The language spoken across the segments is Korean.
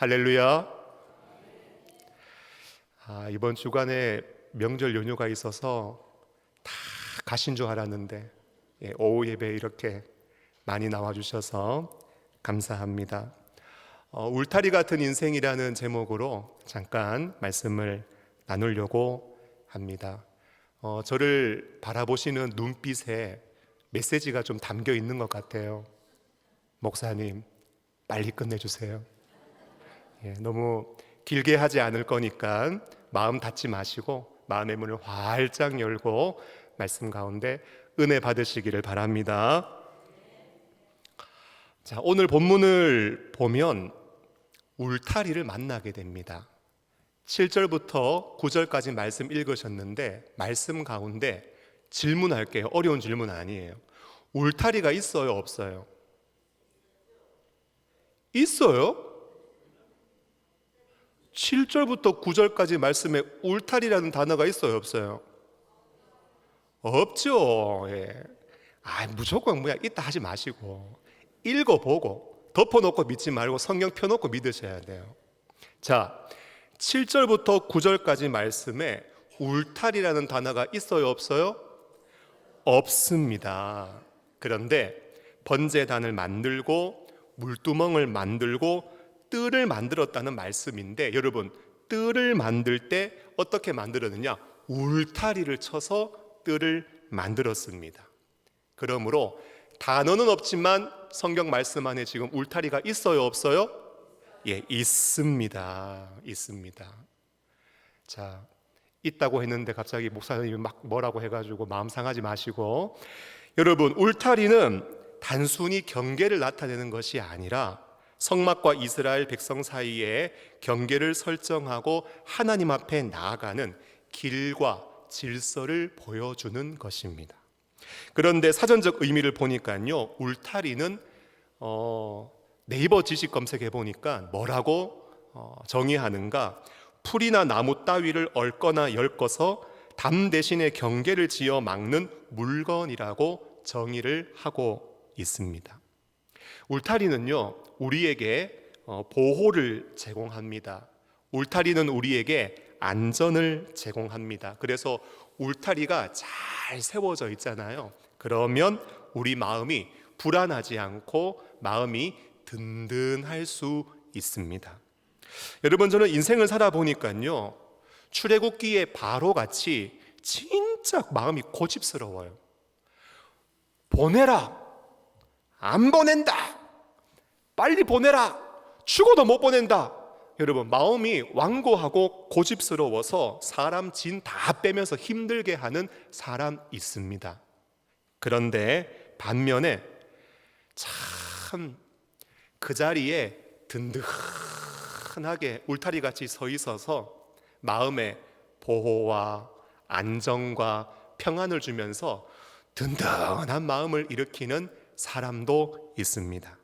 할렐루야. 이번 주간에 명절 연휴가 있어서 다 가신 줄 알았는데 오후 예배 이렇게 많이 나와주셔서 감사합니다. 울타리 같은 인생이라는 제목으로 잠깐 말씀을 나누려고 합니다. 저를 바라보시는 눈빛에 메시지가 좀 담겨 있는 것 같아요. 목사님, 빨리 끝내주세요. 너무 길게 하지 않을 거니까 마음 닫지 마시고 마음의 문을 활짝 열고 말씀 가운데 은혜 받으시기를 바랍니다. 자, 오늘 본문을 보면 울타리를 만나게 됩니다. 7절부터 9절까지 말씀 읽으셨는데 말씀 가운데 질문할게요. 어려운 질문 아니에요. 울타리가 있어요, 없어요? 있어요? 7절부터 9절까지 말씀에 울타리라는 단어가 있어요, 없어요? 없죠. 무조건 있다 하지 마시고 읽어보고 덮어놓고 믿지 말고 성경 펴놓고 믿으셔야 돼요. 자, 7절부터 9절까지 말씀에 울타리라는 단어가 있어요, 없어요? 없습니다. 그런데 번제단을 만들고 물두멍을 만들고 뜰을 만들었다는 말씀인데, 여러분, 뜰을 만들 때 어떻게 만들었느냐? 울타리를 쳐서 뜰을 만들었습니다. 그러므로 단어는 없지만 성경 말씀 안에 지금 울타리가 있어요, 없어요? 있습니다. 있습니다. 자, 있다고 했는데 갑자기 목사님이 막 뭐라고 해가지고 마음 상하지 마시고, 여러분, 울타리는 단순히 경계를 나타내는 것이 아니라 성막과 이스라엘 백성 사이에 경계를 설정하고 하나님 앞에 나아가는 길과 질서를 보여주는 것입니다. 그런데 사전적 의미를 보니까요, 울타리는 네이버 지식 검색해 보니까 뭐라고 정의하는가? 풀이나 나무 따위를 얽거나 엮어서 담 대신에 경계를 지어 막는 물건이라고 정의를 하고 있습니다. 울타리는요, 우리에게 보호를 제공합니다. 울타리는 우리에게 안전을 제공합니다. 그래서 울타리가 잘 세워져 있잖아요. 그러면 우리 마음이 불안하지 않고 마음이 든든할 수 있습니다. 여러분, 저는 인생을 살아보니까요, 출애굽기의 바로같이 진짜 마음이 고집스러워요. 보내라, 안 보낸다, 빨리 보내라, 죽어도 못 보낸다. 여러분, 마음이 완고하고 고집스러워서 사람 진 다 빼면서 힘들게 하는 사람 있습니다. 그런데 반면에 참 그 자리에 든든하게 울타리같이 서 있어서 마음에 보호와 안정과 평안을 주면서 든든한 마음을 일으키는 사람도 있습니다.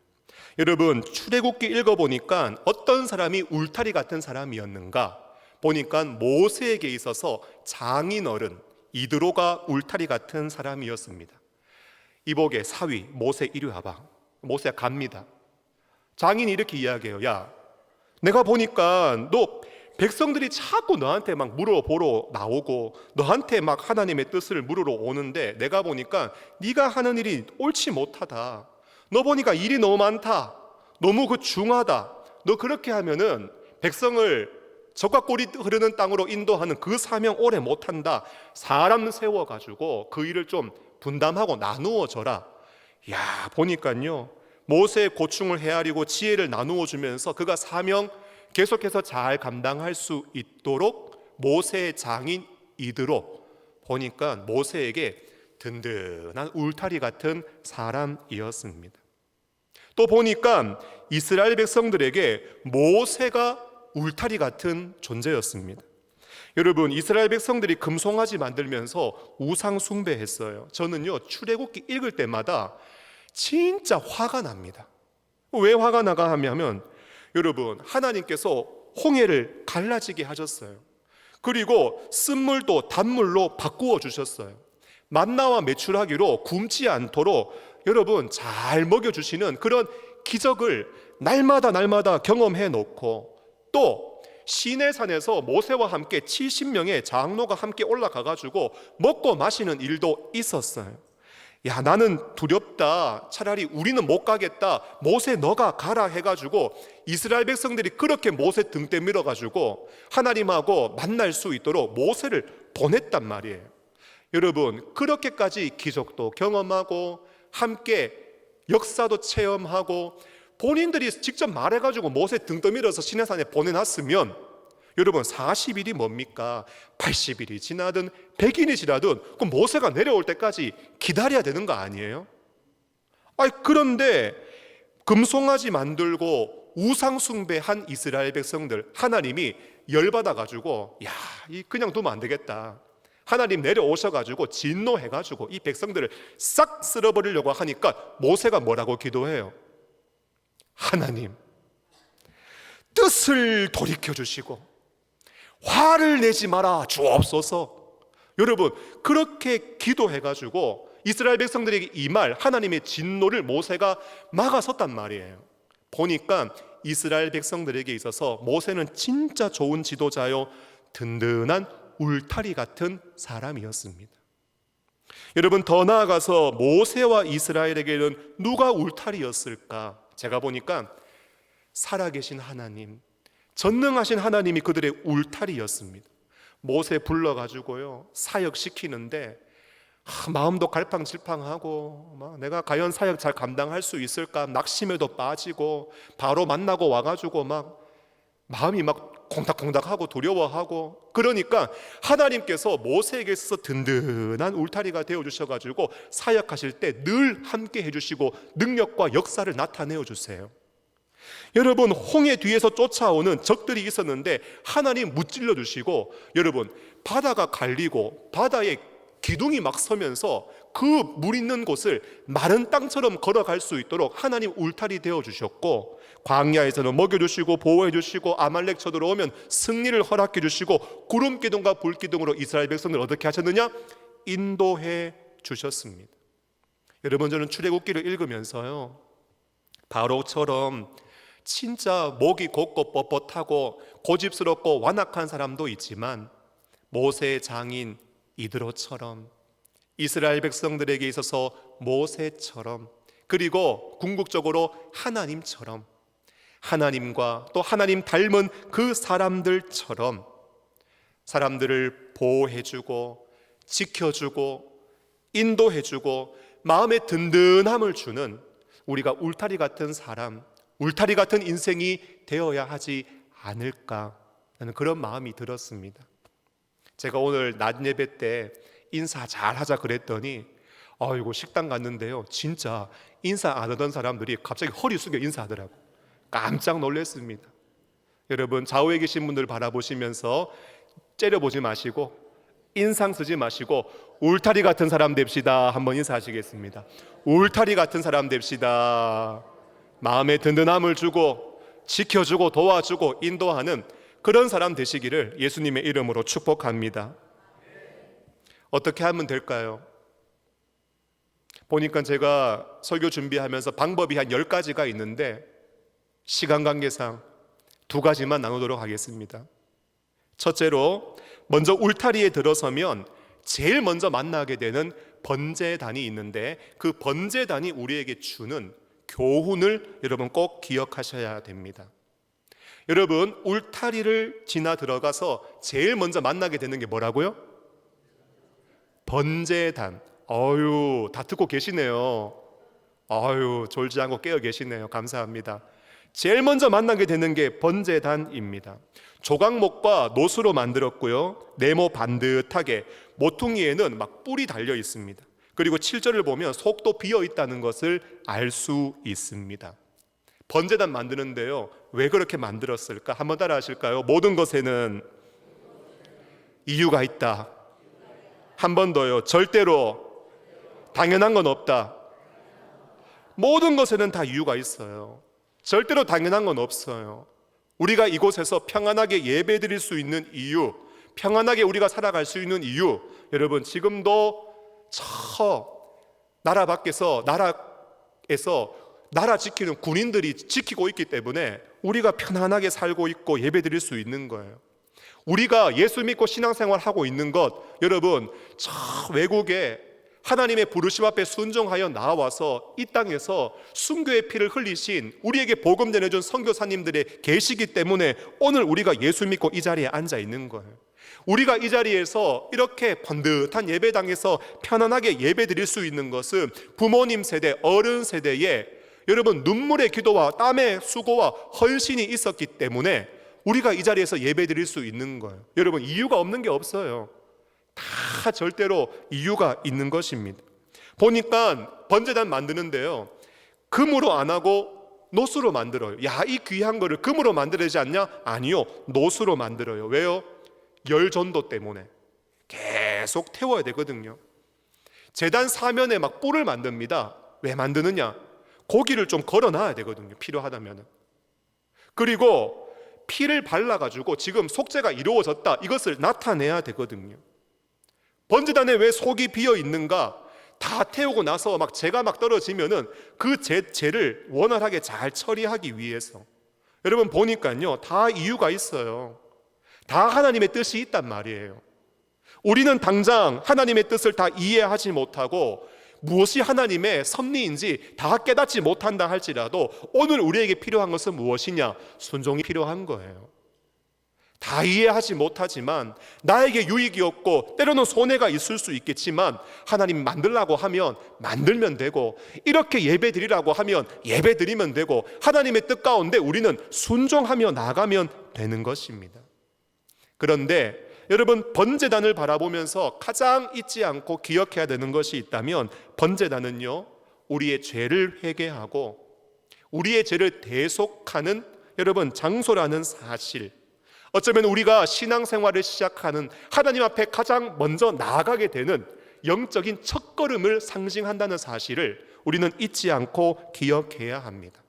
여러분, 출애굽기 읽어보니까 어떤 사람이 울타리 같은 사람이었는가? 보니까 모세에게 있어서 장인어른 이드로가 울타리 같은 사람이었습니다. 이복의 사위 모세 이리 와봐. 모세가 갑니다. 장인이 이렇게 이야기해요. 야, 내가 보니까 너 백성들이 자꾸 너한테 막 물어보러 나오고 너한테 막 하나님의 뜻을 물으러 오는데 내가 보니까 네가 하는 일이 옳지 못하다. 너 보니까 일이 너무 많다. 너무 중하다. 너 그렇게 하면은 백성을 적과 꿀이 흐르는 땅으로 인도하는 그 사명 오래 못한다. 사람 세워가지고 그 일을 좀 분담하고 나누어 줘라. 야, 보니까요, 모세의 고충을 헤아리고 지혜를 나누어 주면서 그가 사명 계속해서 잘 감당할 수 있도록 모세의 장인 이드로, 보니까 모세에게 든든한 울타리 같은 사람이었습니다. 또 보니까 이스라엘 백성들에게 모세가 울타리 같은 존재였습니다. 여러분, 이스라엘 백성들이 금송아지 만들면서 우상 숭배했어요. 저는요, 출애굽기 읽을 때마다 진짜 화가 납니다. 왜 화가 나가 하면, 여러분, 하나님께서 홍해를 갈라지게 하셨어요. 그리고 쓴물도 단물로 바꾸어 주셨어요. 만나와 메추라기로 굶지 않도록 여러분 잘 먹여주시는 그런 기적을 날마다 경험해 놓고 또 시내산에서 모세와 함께 70명의 장로가 함께 올라가 가지고 먹고 마시는 일도 있었어요. 야, 나는 두렵다. 차라리 우리는 못 가겠다. 모세 너가 가라 해가지고 이스라엘 백성들이 그렇게 모세 등 때밀어 가지고 하나님하고 만날 수 있도록 모세를 보냈단 말이에요. 여러분, 그렇게까지 기적도 경험하고 함께 역사도 체험하고 본인들이 직접 말해가지고 모세 등 떠밀어서 시내산에 보내놨으면 여러분 40일이 뭡니까? 80일이 지나든 100일이 지나든 그럼 모세가 내려올 때까지 기다려야 되는 거 아니에요? 그런데 금송아지 만들고 우상 숭배한 이스라엘 백성들 하나님이 열받아가지고 야, 그냥 두면 안 되겠다. 하나님 내려오셔가지고 진노해가지고 이 백성들을 싹 쓸어버리려고 하니까 모세가 뭐라고 기도해요? 하나님 뜻을 돌이켜주시고 화를 내지 마라 주옵소서. 여러분, 그렇게 기도해가지고 이스라엘 백성들에게 이 말 하나님의 진노를 모세가 막아섰단 말이에요. 보니까 이스라엘 백성들에게 있어서 모세는 진짜 좋은 지도자요, 든든한 울타리 같은 사람이었습니다. 여러분, 더 나아가서 모세와 이스라엘에게는 누가 울타리였을까? 제가 보니까 살아계신 하나님, 전능하신 하나님이 그들의 울타리였습니다. 모세 불러가지고요 사역시키는데 마음도 갈팡질팡하고 막 내가 과연 사역 잘 감당할 수 있을까 낙심에도 빠지고 바로 만나고 와가지고 막 마음이 막 콩닥콩닥하고 두려워하고 그러니까 하나님께서 모세에게 있어서 든든한 울타리가 되어주셔가지고 사역하실 때 늘 함께 해주시고 능력과 역사를 나타내어 주세요. 여러분, 홍해 뒤에서 쫓아오는 적들이 있었는데 하나님 무찔러 주시고 여러분 바다가 갈리고 바다에 기둥이 막 서면서 그 물 있는 곳을 마른 땅처럼 걸어갈 수 있도록 하나님 울타리 되어 주셨고 광야에서는 먹여주시고 보호해 주시고 아말렉 쳐들어오면 승리를 허락해 주시고 구름 기둥과 불 기둥으로 이스라엘 백성을 어떻게 하셨느냐? 인도해 주셨습니다. 여러분, 저는 출애굽기를 읽으면서요 바로처럼 진짜 목이 곧고 뻣뻣하고 고집스럽고 완악한 사람도 있지만 모세의 장인 이드로처럼 이스라엘 백성들에게 있어서 모세처럼 그리고 궁극적으로 하나님처럼 하나님과 또 하나님 닮은 그 사람들처럼 사람들을 보호해주고 지켜주고 인도해주고 마음의 든든함을 주는 우리가 울타리 같은 사람, 울타리 같은 인생이 되어야 하지 않을까 하는 그런 마음이 들었습니다. 제가 오늘 낮 예배 때 인사 잘 하자 그랬더니 아이고 식당 갔는데요 진짜 인사 안 하던 사람들이 갑자기 허리 숙여 인사하더라고. 깜짝 놀랐습니다. 여러분, 좌우에 계신 분들 바라보시면서 째려보지 마시고 인상 쓰지 마시고 울타리 같은 사람 됩시다. 한번 인사하시겠습니다. 울타리 같은 사람 됩시다. 마음에 든든함을 주고 지켜주고 도와주고 인도하는 그런 사람 되시기를 예수님의 이름으로 축복합니다. 어떻게 하면 될까요? 보니까 제가 설교 준비하면서 방법이 한 10가지가 있는데 시간 관계상 2가지만 나누도록 하겠습니다. 첫째로 먼저 울타리에 들어서면 제일 먼저 만나게 되는 번제단이 있는데 그 번제단이 우리에게 주는 교훈을 여러분 꼭 기억하셔야 됩니다. 여러분, 울타리를 지나 들어가서 제일 먼저 만나게 되는 게 뭐라고요? 번제단. 아유, 다 듣고 계시네요. 아유, 졸지 않고 깨어 계시네요. 감사합니다. 제일 먼저 만나게 되는 게 번제단입니다. 조각목과 노수로 만들었고요 네모 반듯하게 모퉁이에는 막 뿔이 달려 있습니다. 그리고 7절을 보면 속도 비어 있다는 것을 알 수 있습니다. 번제단 만드는데요 왜 그렇게 만들었을까? 한번 따라 하실까요? 모든 것에는 이유가 있다. 한 번 더요. 절대로 당연한 건 없다. 모든 것에는 다 이유가 있어요. 절대로 당연한 건 없어요. 우리가 이곳에서 평안하게 예배드릴 수 있는 이유, 평안하게 우리가 살아갈 수 있는 이유, 여러분 지금도 저 나라 밖에서 나라에서 나라 지키는 군인들이 지키고 있기 때문에 우리가 편안하게 살고 있고 예배드릴 수 있는 거예요. 우리가 예수 믿고 신앙생활 하고 있는 것, 여러분 저 외국에 하나님의 부르심 앞에 순종하여 나와서 이 땅에서 순교의 피를 흘리신 우리에게 복음 전해준 선교사님들의 계시기 때문에 오늘 우리가 예수 믿고 이 자리에 앉아 있는 거예요. 우리가 이 자리에서 이렇게 번듯한 예배당에서 편안하게 예배 드릴 수 있는 것은 부모님 세대, 어른 세대에 여러분 눈물의 기도와 땀의 수고와 헌신이 있었기 때문에 우리가 이 자리에서 예배 드릴 수 있는 거예요. 여러분 이유가 없는 게 없어요. 다 절대로 이유가 있는 것입니다. 보니까 번제단 만드는데요, 금으로 안 하고 노수로 만들어요. 야, 이 귀한 거를 금으로 만들어야 되지 않냐? 아니요, 노수로 만들어요. 왜요? 열 전도 때문에 계속 태워야 되거든요. 제단 사면에 막 뿔을 만듭니다. 왜 만드느냐? 고기를 좀 걸어놔야 되거든요, 필요하다면. 그리고 피를 발라가지고 지금 속죄가 이루어졌다, 이것을 나타내야 되거든요. 번제단에 왜 속이 비어 있는가? 다 태우고 나서 막 재가 막 떨어지면은 그 재를 원활하게 잘 처리하기 위해서. 여러분 보니까요, 다 이유가 있어요. 다 하나님의 뜻이 있단 말이에요. 우리는 당장 하나님의 뜻을 다 이해하지 못하고 무엇이 하나님의 섭리인지 다 깨닫지 못한다 할지라도 오늘 우리에게 필요한 것은 무엇이냐? 순종이 필요한 거예요. 다 이해하지 못하지만 나에게 유익이 없고 때로는 손해가 있을 수 있겠지만 하나님 만들라고 하면 만들면 되고, 이렇게 예배 드리라고 하면 예배 드리면 되고, 하나님의 뜻 가운데 우리는 순종하며 나가면 되는 것입니다. 그런데 여러분 번제단을 바라보면서 가장 잊지 않고 기억해야 되는 것이 있다면 번제단은요, 우리의 죄를 회개하고 우리의 죄를 대속하는 여러분 장소라는 사실, 어쩌면 우리가 신앙생활을 시작하는 하나님 앞에 가장 먼저 나아가게 되는 영적인 첫걸음을 상징한다는 사실을 우리는 잊지 않고 기억해야 합니다.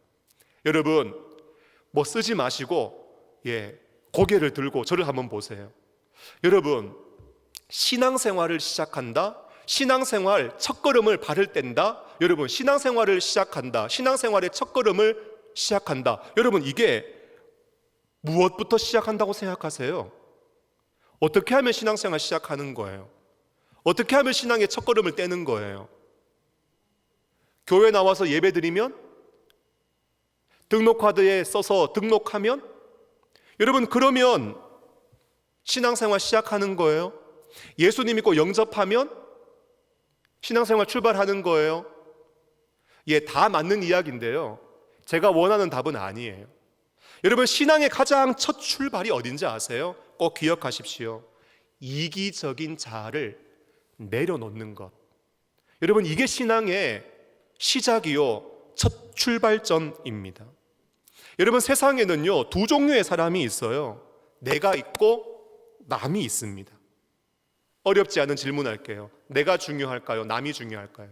여러분 뭐 쓰지 마시고 고개를 들고 저를 한번 보세요. 여러분 신앙생활을 시작한다, 신앙생활 첫걸음을 발을 뗀다, 여러분 신앙생활을 시작한다, 신앙생활의 첫걸음을 시작한다, 여러분 이게 무엇부터 시작한다고 생각하세요? 어떻게 하면 신앙생활 시작하는 거예요? 어떻게 하면 신앙의 첫걸음을 떼는 거예요? 교회 나와서 예배드리면? 등록카드에 써서 등록하면? 여러분 그러면 신앙생활 시작하는 거예요? 예수님 믿고 영접하면 신앙생활 출발하는 거예요? 다 맞는 이야기인데요, 제가 원하는 답은 아니에요. 여러분 신앙의 가장 첫 출발이 어딘지 아세요? 꼭 기억하십시오. 이기적인 자아를 내려놓는 것. 여러분 이게 신앙의 시작이요, 첫 출발점입니다. 여러분 세상에는요 두 종류의 사람이 있어요. 내가 있고 남이 있습니다. 어렵지 않은 질문할게요. 내가 중요할까요? 남이 중요할까요?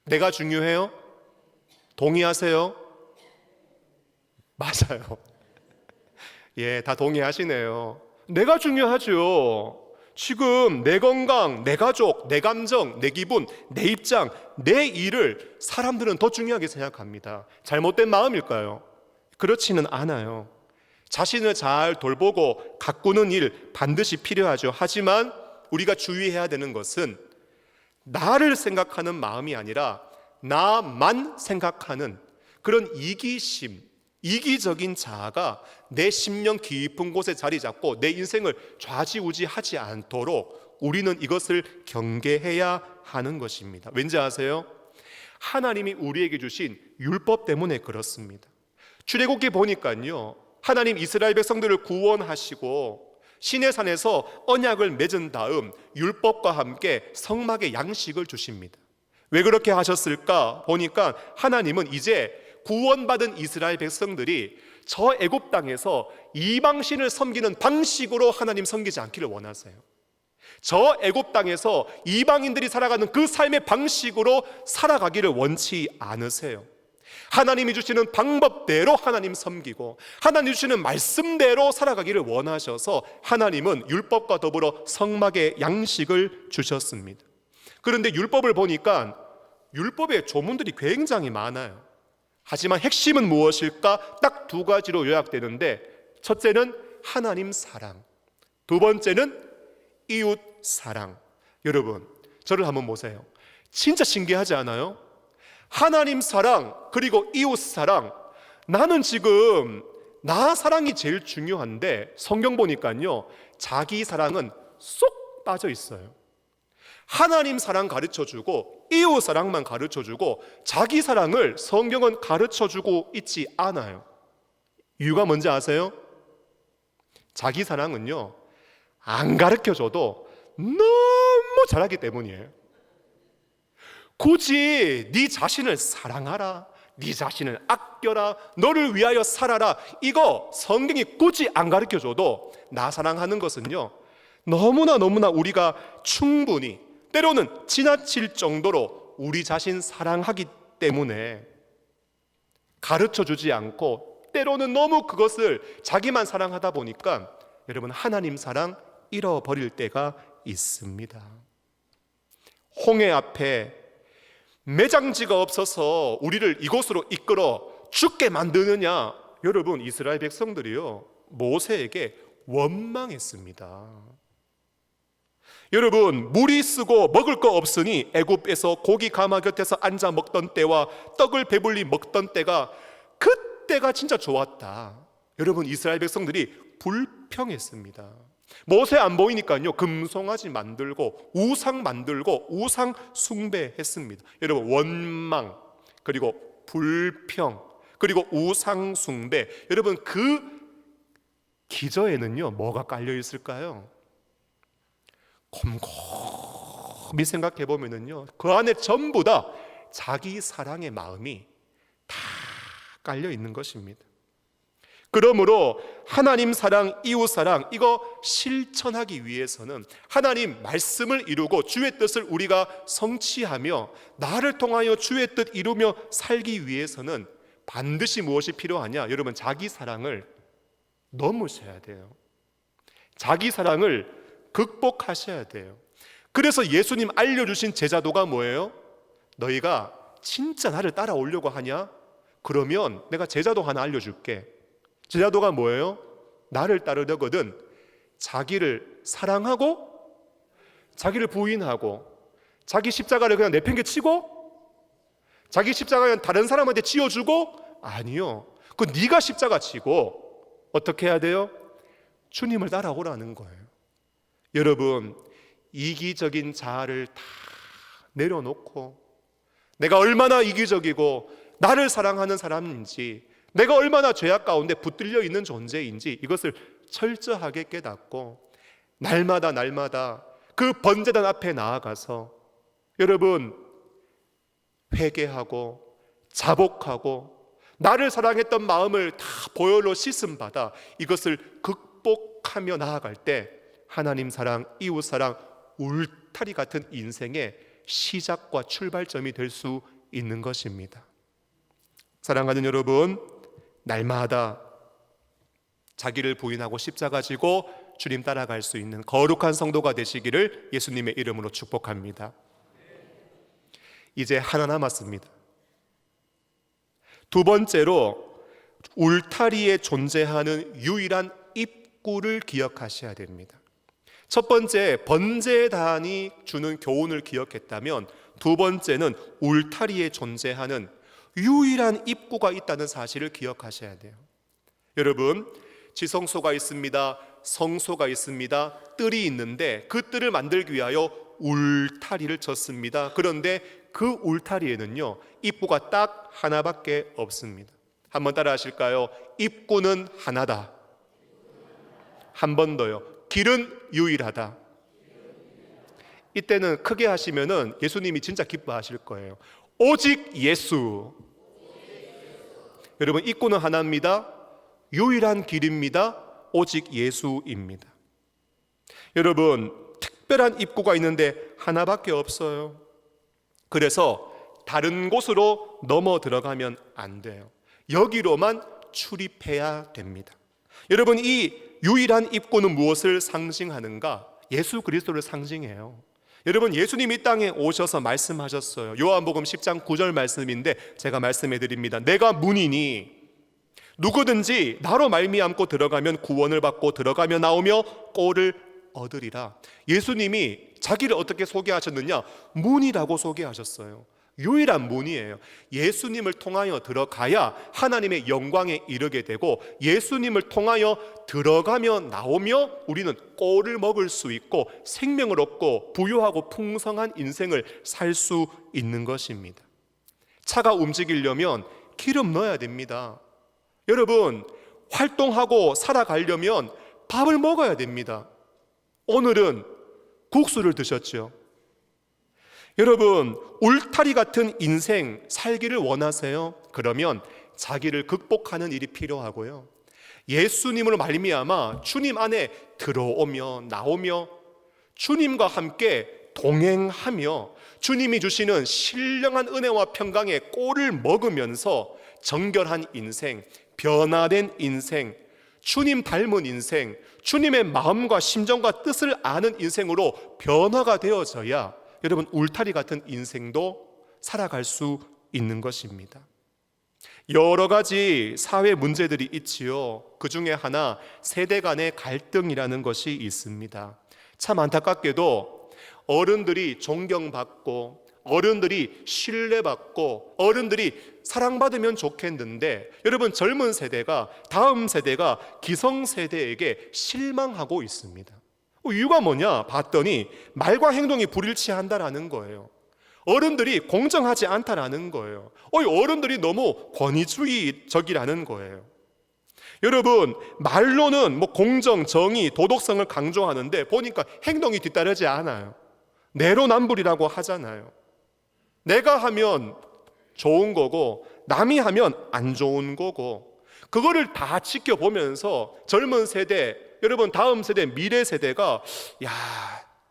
내가 중요해요? 동의하세요? 맞아요. 다 동의하시네요. 내가 중요하죠. 지금 내 건강, 내 가족, 내 감정, 내 기분, 내 입장, 내 일을 사람들은 더 중요하게 생각합니다. 잘못된 마음일까요? 그렇지는 않아요. 자신을 잘 돌보고 가꾸는 일 반드시 필요하죠. 하지만 우리가 주의해야 되는 것은 나를 생각하는 마음이 아니라 나만 생각하는 그런 이기심, 이기적인 자아가 내 심령 깊은 곳에 자리 잡고 내 인생을 좌지우지하지 않도록 우리는 이것을 경계해야 하는 것입니다. 왠지 아세요? 하나님이 우리에게 주신 율법 때문에 그렇습니다. 출애굽기 보니까요, 하나님 이스라엘 백성들을 구원하시고 시내산에서 언약을 맺은 다음 율법과 함께 성막의 양식을 주십니다. 왜 그렇게 하셨을까? 보니까 하나님은 이제 구원받은 이스라엘 백성들이 저 애굽 땅에서 이방신을 섬기는 방식으로 하나님 섬기지 않기를 원하세요. 저 애굽 땅에서 이방인들이 살아가는 그 삶의 방식으로 살아가기를 원치 않으세요. 하나님이 주시는 방법대로 하나님 섬기고 하나님 주시는 말씀대로 살아가기를 원하셔서 하나님은 율법과 더불어 성막의 양식을 주셨습니다. 그런데 율법을 보니까 율법의 조문들이 굉장히 많아요. 하지만 핵심은 무엇일까? 딱 두 가지로 요약되는데, 첫째는 하나님 사랑, 두 번째는 이웃 사랑. 여러분, 저를 한번 보세요. 진짜 신기하지 않아요? 하나님 사랑 그리고 이웃 사랑. 나는 지금 나 사랑이 제일 중요한데 성경 보니까요, 자기 사랑은 쏙 빠져 있어요. 하나님 사랑 가르쳐주고 이웃 사랑만 가르쳐주고 자기 사랑을 성경은 가르쳐주고 있지 않아요. 이유가 뭔지 아세요? 자기 사랑은요, 안 가르쳐줘도 너무 잘하기 때문이에요. 굳이 네 자신을 사랑하라, 네 자신을 아껴라, 너를 위하여 살아라, 이거 성경이 굳이 안 가르쳐줘도 나 사랑하는 것은요, 너무나 우리가 충분히, 때로는 지나칠 정도로 우리 자신 사랑하기 때문에 가르쳐주지 않고, 때로는 너무 그것을 자기만 사랑하다 보니까 여러분, 하나님 사랑 잃어버릴 때가 있습니다. 홍해 앞에 매장지가 없어서 우리를 이곳으로 이끌어 죽게 만드느냐? 여러분, 이스라엘 백성들이요, 모세에게 원망했습니다. 여러분, 물이 쓰고 먹을 거 없으니 애굽에서 고기 가마 곁에서 앉아 먹던 때와 떡을 배불리 먹던 때가, 그때가 진짜 좋았다. 여러분, 이스라엘 백성들이 불평했습니다. 모세 안 보이니까요, 금송아지 만들고 우상 만들고 우상 숭배했습니다. 여러분, 원망, 그리고 불평, 그리고 우상 숭배. 여러분, 그 기저에는요, 뭐가 깔려 있을까요? 곰곰이 생각해 보면은요, 그 안에 전부 다 자기 사랑의 마음이 다 깔려 있는 것입니다. 그러므로 하나님 사랑, 이웃 사랑, 이거 실천하기 위해서는 하나님 말씀을 이루고 주의 뜻을 우리가 성취하며 나를 통하여 주의 뜻 이루며 살기 위해서는 반드시 무엇이 필요하냐? 여러분, 자기 사랑을 넘으셔야 돼요. 자기 사랑을 극복하셔야 돼요. 그래서 예수님 알려주신 제자도가 뭐예요? 너희가 진짜 나를 따라오려고 하냐? 그러면 내가 제자도 하나 알려줄게. 제자도가 뭐예요? 나를 따르려거든 자기를 사랑하고, 자기를 부인하고, 자기 십자가를 그냥 내팽개치고, 자기 십자가는 다른 사람한테 지어주고, 아니요, 그 네가 십자가 지고 어떻게 해야 돼요? 주님을 따라오라는 거예요. 여러분, 이기적인 자아를 다 내려놓고 내가 얼마나 이기적이고 나를 사랑하는 사람인지, 내가 얼마나 죄악 가운데 붙들려 있는 존재인지 이것을 철저하게 깨닫고 날마다 그 번제단 앞에 나아가서 여러분, 회개하고 자복하고 나를 사랑했던 마음을 다 보혈로 씻음 받아 이것을 극복하며 나아갈 때 하나님 사랑, 이웃 사랑, 울타리 같은 인생의 시작과 출발점이 될 수 있는 것입니다. 사랑하는 여러분, 날마다 자기를 부인하고 십자가 지고 주님 따라갈 수 있는 거룩한 성도가 되시기를 예수님의 이름으로 축복합니다. 이제 하나 남았습니다. 두 번째로, 울타리에 존재하는 유일한 입구를 기억하셔야 됩니다. 첫 번째, 번제단이 주는 교훈을 기억했다면, 두 번째는 울타리에 존재하는 유일한 입구가 있다는 사실을 기억하셔야 돼요. 여러분, 지성소가 있습니다. 성소가 있습니다. 뜰이 있는데 그 뜰을 만들기 위하여 울타리를 쳤습니다. 그런데 그 울타리에는요, 입구가 딱 하나밖에 없습니다. 한번 따라 하실까요? 입구는 하나다. 한 번 더요. 길은 유일하다. 이때는 크게 하시면은 예수님이 진짜 기뻐하실 거예요. 오직 예수. 여러분, 입구는 하나입니다. 유일한 길입니다. 오직 예수입니다. 여러분, 특별한 입구가 있는데 하나밖에 없어요. 그래서 다른 곳으로 넘어 들어가면 안 돼요. 여기로만 출입해야 됩니다. 여러분, 이 유일한 입구는 무엇을 상징하는가? 예수 그리스도를 상징해요. 여러분, 예수님이 이 땅에 오셔서 말씀하셨어요. 요한복음 10장 9절 말씀인데 제가 말씀해 드립니다. 내가 문이니 누구든지 나로 말미암고 들어가면 구원을 받고 들어가며 나오며 꼴을 얻으리라. 예수님이 자기를 어떻게 소개하셨느냐? 문이라고 소개하셨어요. 유일한 문이에요. 예수님을 통하여 들어가야 하나님의 영광에 이르게 되고, 예수님을 통하여 들어가며 나오며 우리는 꼴을 먹을 수 있고 생명을 얻고 부유하고 풍성한 인생을 살 수 있는 것입니다. 차가 움직이려면 기름 넣어야 됩니다. 여러분, 활동하고 살아가려면 밥을 먹어야 됩니다. 오늘은 국수를 드셨죠. 여러분, 울타리 같은 인생 살기를 원하세요? 그러면 자기를 극복하는 일이 필요하고요, 예수님으로 말미암아 주님 안에 들어오며 나오며 주님과 함께 동행하며 주님이 주시는 신령한 은혜와 평강의 꼴을 먹으면서 정결한 인생, 변화된 인생, 주님 닮은 인생, 주님의 마음과 심정과 뜻을 아는 인생으로 변화가 되어져야 여러분, 울타리 같은 인생도 살아갈 수 있는 것입니다. 여러 가지 사회 문제들이 있지요. 그 중에 하나, 세대 간의 갈등이라는 것이 있습니다. 참 안타깝게도 어른들이 존경받고 어른들이 신뢰받고 어른들이 사랑받으면 좋겠는데, 여러분, 젊은 세대가, 다음 세대가 기성세대에게 실망하고 있습니다. 이유가 뭐냐 봤더니 말과 행동이 불일치한다라는 거예요. 어른들이 공정하지 않다라는 거예요. 어른들이 너무 권위주의적이라는 거예요. 여러분, 말로는 공정, 정의, 도덕성을 강조하는데 보니까 행동이 뒤따르지 않아요. 내로남불이라고 하잖아요. 내가 하면 좋은 거고 남이 하면 안 좋은 거고, 그거를 다 지켜보면서 젊은 세대, 여러분, 다음 세대, 미래 세대가, 야,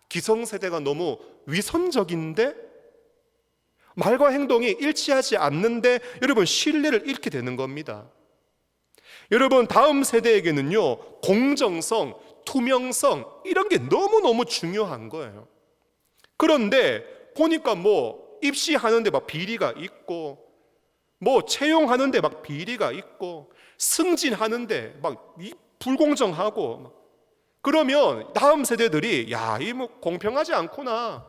기성세대가 너무 위선적인데, 말과 행동이 일치하지 않는데, 여러분, 신뢰를 잃게 되는 겁니다. 여러분, 다음 세대에게는요, 공정성, 투명성, 이런 게 너무너무 중요한 거예요. 그런데 보니까 입시하는데 막 비리가 있고, 채용하는데 막 비리가 있고, 승진하는데 막 불공정하고, 그러면 다음 세대들이 공평하지 않구나,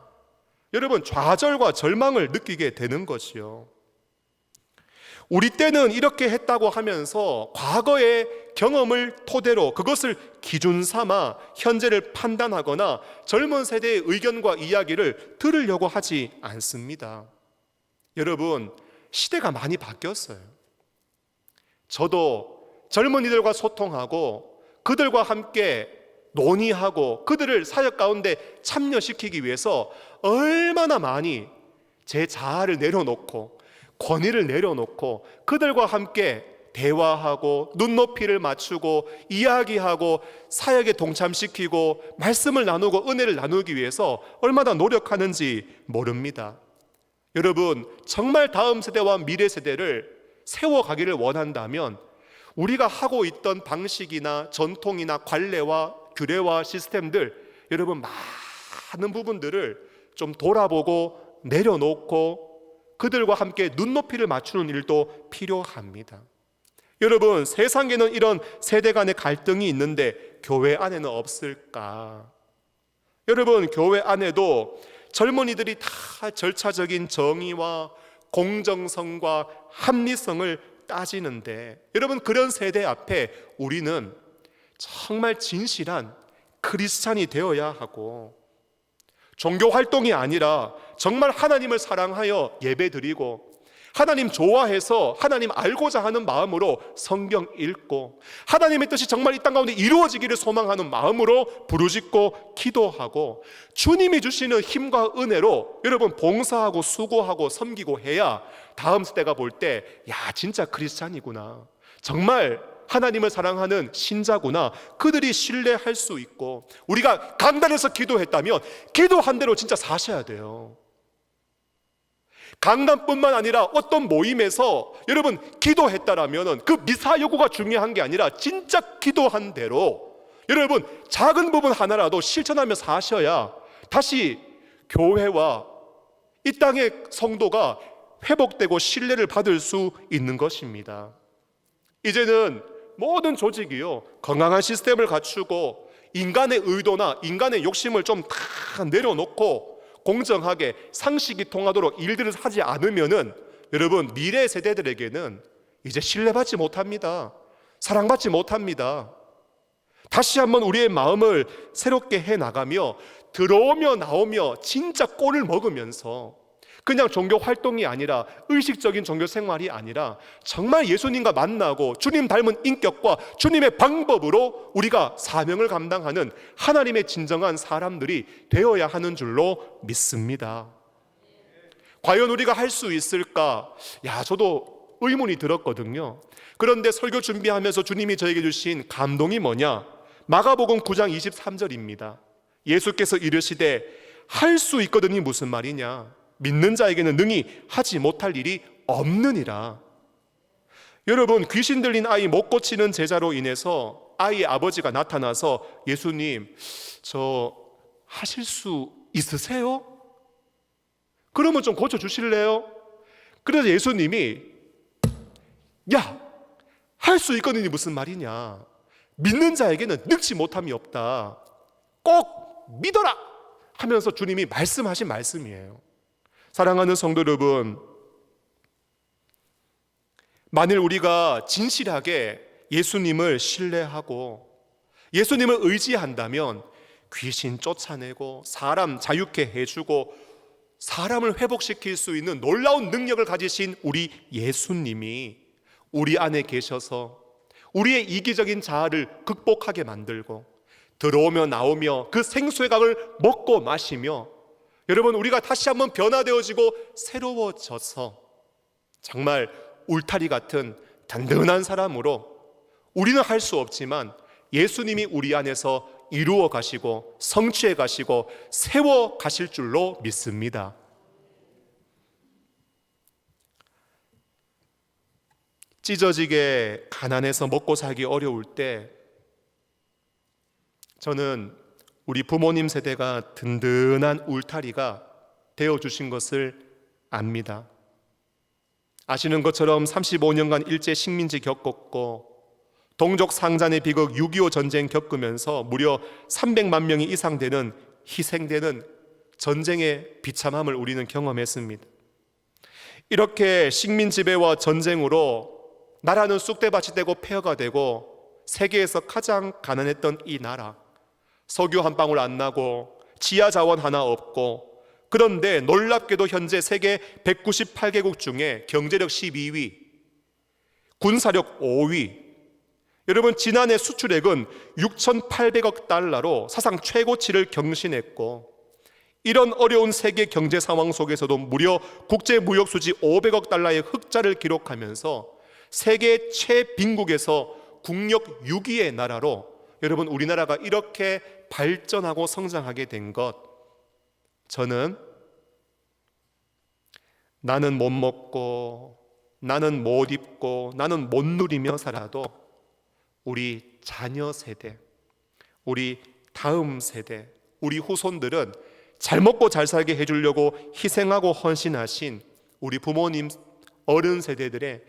여러분, 좌절과 절망을 느끼게 되는 것이요. 우리 때는 이렇게 했다고 하면서 과거의 경험을 토대로 그것을 기준 삼아 현재를 판단하거나 젊은 세대의 의견과 이야기를 들으려고 하지 않습니다. 여러분, 시대가 많이 바뀌었어요. 저도 젊은이들과 소통하고 그들과 함께 논의하고 그들을 사역 가운데 참여시키기 위해서 얼마나 많이 제 자아를 내려놓고 권위를 내려놓고 그들과 함께 대화하고 눈높이를 맞추고 이야기하고 사역에 동참시키고 말씀을 나누고 은혜를 나누기 위해서 얼마나 노력하는지 모릅니다. 여러분, 정말 다음 세대와 미래 세대를 세워가기를 원한다면 우리가 하고 있던 방식이나 전통이나 관례와 규례와 시스템들, 여러분, 많은 부분들을 좀 돌아보고 내려놓고 그들과 함께 눈높이를 맞추는 일도 필요합니다. 여러분, 세상에는 이런 세대 간의 갈등이 있는데 교회 안에는 없을까? 여러분, 교회 안에도 젊은이들이 다 절차적인 정의와 공정성과 합리성을 따지는데, 여러분, 그런 세대 앞에 우리는 정말 진실한 크리스찬이 되어야 하고, 종교 활동이 아니라 정말 하나님을 사랑하여 예배드리고 하나님 좋아해서 하나님 알고자 하는 마음으로 성경 읽고 하나님의 뜻이 정말 이 땅 가운데 이루어지기를 소망하는 마음으로 부르짖고 기도하고 주님이 주시는 힘과 은혜로 여러분 봉사하고 수고하고 섬기고 해야 다음 세대가 볼 때, 야, 진짜 크리스찬이구나, 정말 하나님을 사랑하는 신자구나, 그들이 신뢰할 수 있고, 우리가 강단에서 기도했다면 기도한 대로 진짜 사셔야 돼요. 강단뿐만 아니라 어떤 모임에서 여러분 기도했다라면 그 미사 여구가 중요한 게 아니라 진짜 기도한 대로 여러분 작은 부분 하나라도 실천하며 사셔야 다시 교회와 이 땅의 성도가 회복되고 신뢰를 받을 수 있는 것입니다. 이제는 모든 조직이요, 건강한 시스템을 갖추고 인간의 의도나 인간의 욕심을 좀 다 내려놓고 공정하게 상식이 통하도록 일들을 하지 않으면은 여러분, 미래 세대들에게는 이제 신뢰받지 못합니다. 사랑받지 못합니다. 다시 한번 우리의 마음을 새롭게 해나가며 들어오며 나오며 진짜 꼴을 먹으면서 그냥 종교 활동이 아니라 의식적인 종교 생활이 아니라 정말 예수님과 만나고 주님 닮은 인격과 주님의 방법으로 우리가 사명을 감당하는 하나님의 진정한 사람들이 되어야 하는 줄로 믿습니다. 과연 우리가 할 수 있을까? 저도 의문이 들었거든요. 그런데 설교 준비하면서 주님이 저에게 주신 감동이 뭐냐? 마가복음 9장 23절입니다. 예수께서 이르시되 할 수 있거든이 무슨 말이냐? 믿는 자에게는 능히 하지 못할 일이 없느니라. 여러분, 귀신 들린 아이 못 고치는 제자로 인해서 아이의 아버지가 나타나서 예수님, 저 하실 수 있으세요? 그러면 좀 고쳐주실래요? 그래서 예수님이 할 수 있거든이 무슨 말이냐? 믿는 자에게는 능치 못함이 없다. 꼭 믿어라! 하면서 주님이 말씀하신 말씀이에요. 사랑하는 성도 여러분, 만일 우리가 진실하게 예수님을 신뢰하고 예수님을 의지한다면 귀신 쫓아내고 사람 자유케 해주고 사람을 회복시킬 수 있는 놀라운 능력을 가지신 우리 예수님이 우리 안에 계셔서 우리의 이기적인 자아를 극복하게 만들고 들어오며 나오며 그 생수의 강을 먹고 마시며 여러분, 우리가 다시 한번 변화되어지고 새로워져서 정말 울타리 같은 든든한 사람으로 우리는 할 수 없지만 예수님이 우리 안에서 이루어 가시고 성취해 가시고 세워 가실 줄로 믿습니다. 찢어지게 가난해서 먹고 살기 어려울 때 저는 우리 부모님 세대가 든든한 울타리가 되어주신 것을 압니다. 아시는 것처럼 35년간 일제 식민지 겪었고 동족 상잔의 비극 6.25 전쟁 겪으면서 무려 300만 명이 이상 되는 희생되는 전쟁의 비참함을 우리는 경험했습니다. 이렇게 식민 지배와 전쟁으로 나라는 쑥대밭이 되고 폐허가 되고 세계에서 가장 가난했던 이 나라, 석유 한 방울 안 나고 지하 자원 하나 없고, 그런데 놀랍게도 현재 세계 198개국 중에 경제력 12위, 군사력 5위. 여러분, 지난해 수출액은 6,800억 달러로 사상 최고치를 경신했고, 이런 어려운 세계 경제 상황 속에서도 무려 국제 무역 수지 500억 달러의 흑자를 기록하면서 세계 최빈국에서 국력 6위의 나라로 여러분, 우리나라가 이렇게 발전하고 성장하게 된 것, 저는 나는 못 먹고 나는 못 입고 나는 못 누리며 살아도 우리 자녀 세대, 우리 다음 세대, 우리 후손들은 잘 먹고 잘 살게 해주려고 희생하고 헌신하신 우리 부모님 어른 세대들의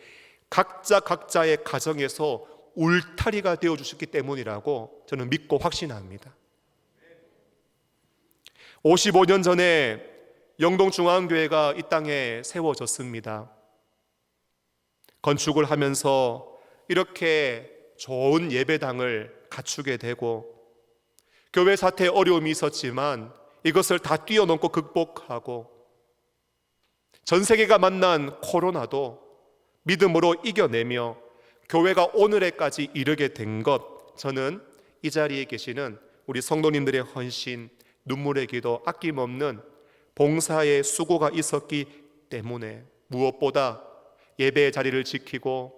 각자의 가정에서 울타리가 되어주셨기 때문이라고 저는 믿고 확신합니다. 55년 전에 영동중앙교회가 이 땅에 세워졌습니다. 건축을 하면서 이렇게 좋은 예배당을 갖추게 되고 교회 사태에 어려움이 있었지만 이것을 다 뛰어넘고 극복하고 전 세계가 만난 코로나도 믿음으로 이겨내며 교회가 오늘에까지 이르게 된 것, 저는 이 자리에 계시는 우리 성도님들의 헌신, 눈물의 기도, 아낌없는 봉사의 수고가 있었기 때문에 무엇보다 예배의 자리를 지키고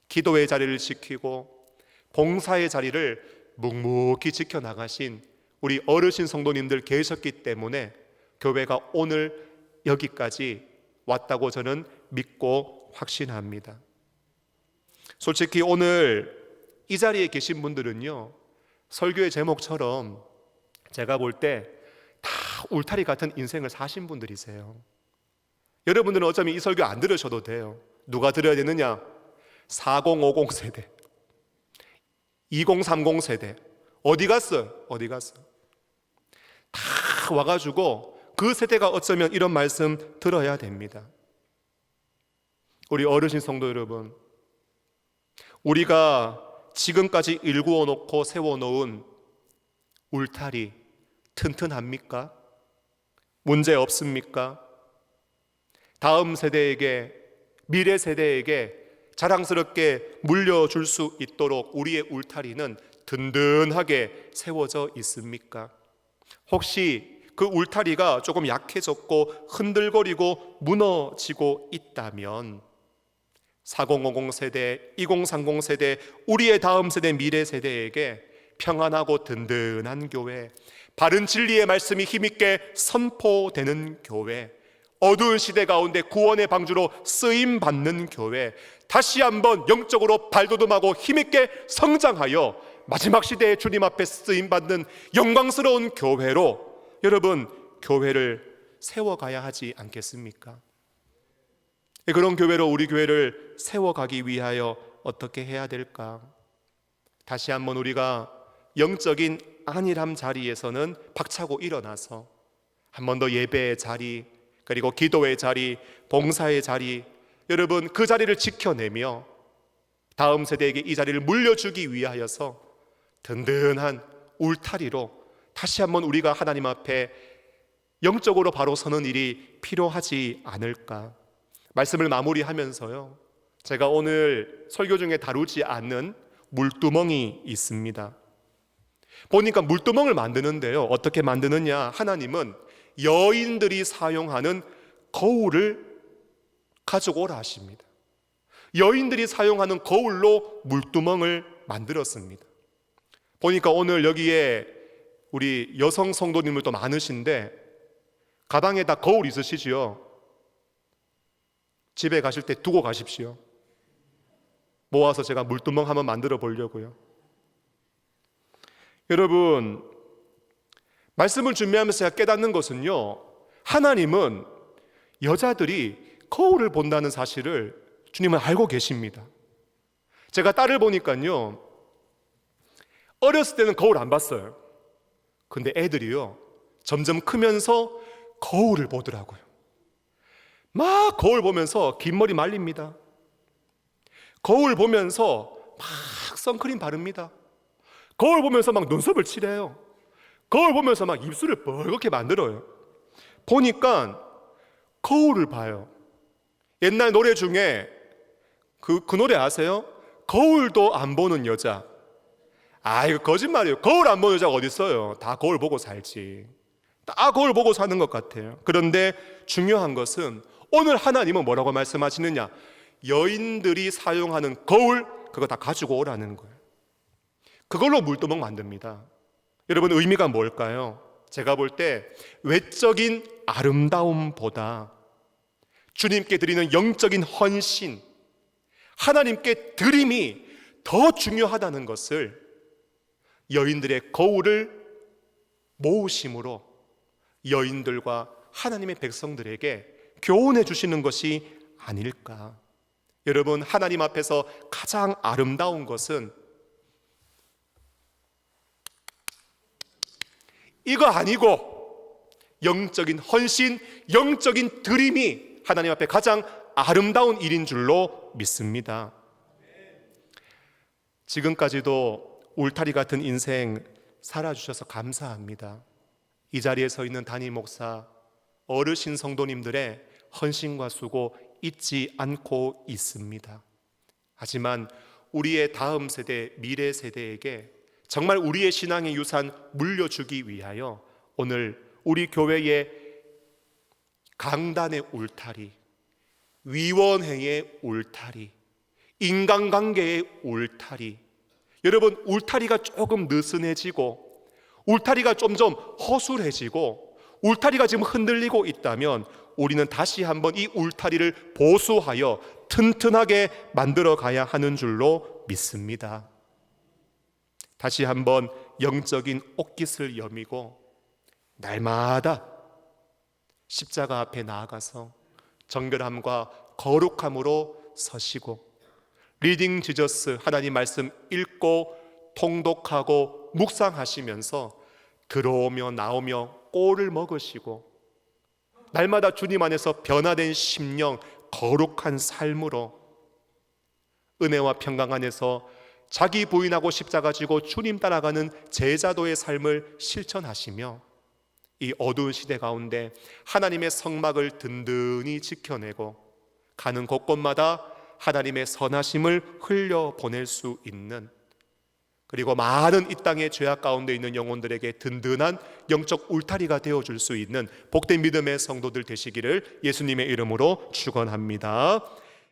기도의 자리를 지키고 봉사의 자리를 묵묵히 지켜나가신 우리 어르신 성도님들 계셨기 때문에 교회가 오늘 여기까지 왔다고 저는 믿고 확신합니다. 솔직히 오늘 이 자리에 계신 분들은요, 설교의 제목처럼 제가 볼 때 다 울타리 같은 인생을 사신 분들이세요. 여러분들은 어쩌면 이 설교 안 들으셔도 돼요. 누가 들어야 되느냐? 4050 세대, 2030 세대. 어디 갔어요? 어디 갔어? 다 와가지고 그 세대가 어쩌면 이런 말씀 들어야 됩니다. 우리 어르신 성도 여러분, 우리가 지금까지 일구어 놓고 세워놓은 울타리 튼튼합니까? 문제 없습니까? 다음 세대에게, 미래 세대에게 자랑스럽게 물려줄 수 있도록 우리의 울타리는 든든하게 세워져 있습니까? 혹시 그 울타리가 조금 약해졌고 흔들거리고 무너지고 있다면 4050 세대, 2030 세대, 우리의 다음 세대, 미래 세대에게 평안하고 든든한 교회, 바른 진리의 말씀이 힘있게 선포되는 교회, 어두운 시대 가운데 구원의 방주로 쓰임받는 교회, 다시 한번 영적으로 발돋움하고 힘있게 성장하여 마지막 시대에 주님 앞에 쓰임받는 영광스러운 교회로 여러분 교회를 세워가야 하지 않겠습니까? 그런 교회로 우리 교회를 세워가기 위하여 어떻게 해야 될까? 다시 한번 우리가 영적인 안일함 자리에서는 박차고 일어나서 한 번 더 예배의 자리, 그리고 기도의 자리, 봉사의 자리, 여러분 그 자리를 지켜내며 다음 세대에게 이 자리를 물려주기 위하여서 든든한 울타리로 다시 한번 우리가 하나님 앞에 영적으로 바로 서는 일이 필요하지 않을까? 말씀을 마무리하면서요, 제가 오늘 설교 중에 다루지 않는 물두멍이 있습니다. 보니까 물두멍을 만드는데요, 어떻게 만드느냐? 하나님은 여인들이 사용하는 거울을 가지고 오라 하십니다. 여인들이 사용하는 거울로 물두멍을 만들었습니다. 보니까 오늘 여기에 우리 여성 성도님들도 많으신데 가방에다 거울 있으시지요? 집에 가실 때 두고 가십시오. 모아서 제가 물두멍 한번 만들어 보려고요. 여러분, 말씀을 준비하면서 제가 깨닫는 것은요, 하나님은 여자들이 거울을 본다는 사실을 주님은 알고 계십니다. 제가 딸을 보니까요, 어렸을 때는 거울 안 봤어요. 근데 애들이요, 점점 크면서 거울을 보더라고요. 막 거울 보면서 긴 머리 말립니다. 거울 보면서 막 선크림 바릅니다. 거울 보면서 막 눈썹을 칠해요. 거울 보면서 막 입술을 뻘겋게 만들어요. 보니까 거울을 봐요. 옛날 노래 중에 그 노래 아세요? 거울도 안 보는 여자. 아, 이거 거짓말이에요. 거울 안 보는 여자가 어디 있어요? 다 거울 보고 살지. 다 거울 보고 사는 것 같아요. 그런데 중요한 것은 오늘 하나님은 뭐라고 말씀하시느냐? 여인들이 사용하는 거울, 그거 다 가지고 오라는 거예요. 그걸로 물두멍 만듭니다. 여러분, 의미가 뭘까요? 제가 볼 때 외적인 아름다움보다 주님께 드리는 영적인 헌신, 하나님께 드림이 더 중요하다는 것을 여인들의 거울을 모으심으로 여인들과 하나님의 백성들에게 교훈해 주시는 것이 아닐까. 여러분, 하나님 앞에서 가장 아름다운 것은 이거 아니고 영적인 헌신, 영적인 드림이 하나님 앞에 가장 아름다운 일인 줄로 믿습니다. 지금까지도 울타리 같은 인생 살아주셔서 감사합니다. 이 자리에 서 있는 담임 목사, 어르신 성도님들의 헌신과 수고 잊지 않고 있습니다. 하지만 우리의 다음 세대, 미래 세대에게 정말 우리의 신앙의 유산 물려주기 위하여 오늘 우리 교회의 강단의 울타리, 위원회의 울타리, 인간관계의 울타리, 여러분 울타리가 조금 느슨해지고 울타리가 점점 허술해지고 울타리가 지금 흔들리고 있다면 우리는 다시 한번 이 울타리를 보수하여 튼튼하게 만들어 가야 하는 줄로 믿습니다. 다시 한번 영적인 옷깃을 여미고 날마다 십자가 앞에 나아가서 정결함과 거룩함으로 서시고 리딩 지저스 하나님 말씀 읽고 통독하고 묵상하시면서 들어오며 나오며 꼴을 먹으시고 날마다 주님 안에서 변화된 심령, 거룩한 삶으로 은혜와 평강 안에서 자기 부인하고 십자가 지고 주님 따라가는 제자도의 삶을 실천하시며 이 어두운 시대 가운데 하나님의 성막을 든든히 지켜내고 가는 곳곳마다 하나님의 선하심을 흘려보낼 수 있는, 그리고 많은 이 땅의 죄악 가운데 있는 영혼들에게 든든한 영적 울타리가 되어줄 수 있는 복된 믿음의 성도들 되시기를 예수님의 이름으로 축원합니다.